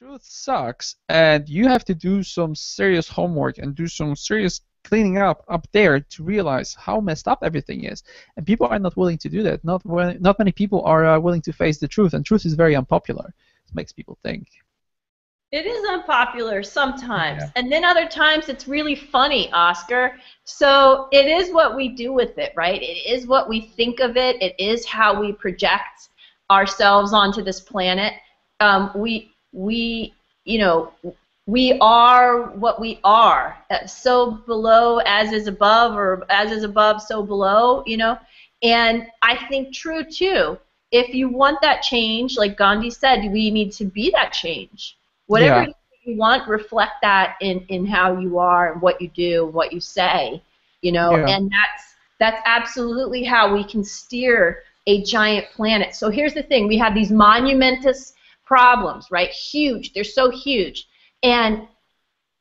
truth sucks, and you have to do some serious homework and do some serious cleaning up there to realize how messed up everything is. And people are not willing to do that. Not many people are willing to face the truth, and truth is very unpopular. It makes people think. It is unpopular sometimes, Yeah. and then other times it's really funny, Oscar. So it is what we do with it, right? It is what we think of it. It is how we project ourselves onto this planet. We, you know, we are what we are. So below as is above, or as is above, so below, you know. And I think true too. If you want that change, like Gandhi said, we need to be that change. Whatever you want, reflect that in how you are and what you do and what you say, you know. Yeah. And that's absolutely how we can steer a giant planet. So here's the thing: we have these monumentous problems, right? Huge. They're so huge. And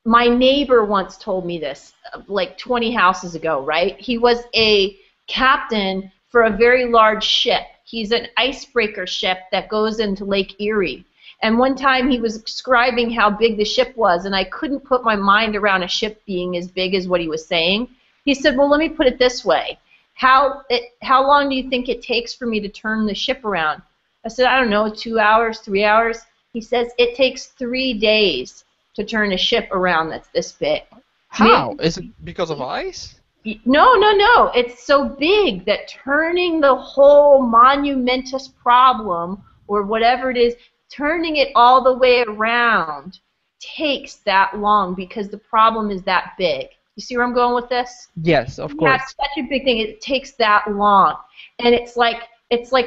my neighbor once told me this, like 20 houses ago, right? He was a captain for a very large ship. He's an icebreaker ship that goes into Lake Erie. And one time he was describing how big the ship was, and I couldn't put my mind around a ship being as big as what he was saying. He said, well, let me put it this way. How long do you think it takes for me to turn the ship around? I said, I don't know, 2 hours, 3 hours. He says, it takes 3 days to turn a ship around that's this big. How? Is it because of ice? No, no, no. It's so big that turning the whole monumentous problem, or whatever it is, turning it all the way around takes that long because the problem is that big. You see where I'm going with this? Yes, of course. That's such a big thing. It takes that long. And it's like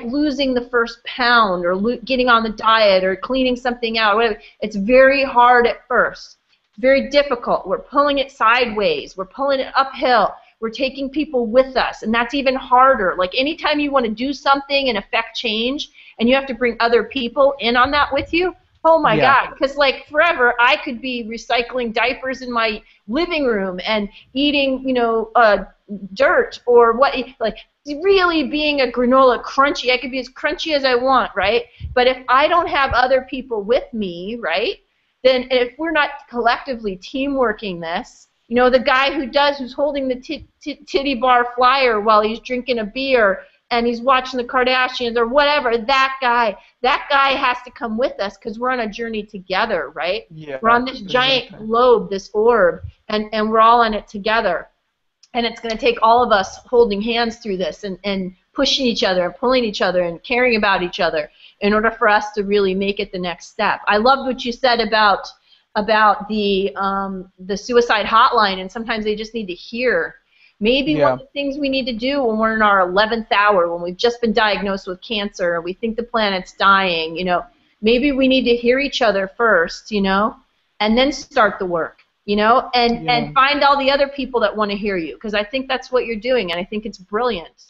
losing the first pound, or getting on the diet, or cleaning something out, or whatever. It's very hard at first. Very difficult. We're pulling it sideways. We're pulling it uphill. We're taking people with us, and that's even harder. Like anytime you want to do something and affect change, and you have to bring other people in on that with you, oh my God, because like forever I could be recycling diapers in my living room and eating, you know, dirt, or what, like really being a granola crunchy. I could be as crunchy as I want, right? But if I don't have other people with me, right, then if we're not collectively teamworking this, you know, the guy who's holding the titty bar flyer while he's drinking a beer and he's watching the Kardashians or whatever, that guy has to come with us because we're on a journey together, right? Yeah, we're on this giant globe, this orb, and we're all on it together. And it's going to take all of us holding hands through this and pushing each other and pulling each other and caring about each other in order for us to really make it the next step. I loved what you said about the suicide hotline, and sometimes they just need to hear. Maybe one of the things we need to do when we're in our 11th hour, when we've just been diagnosed with cancer and we think the planet's dying, you know, maybe we need to hear each other first, you know, and then start the work, you know, and find all the other people that want to hear you, because I think that's what you're doing, and I think it's brilliant.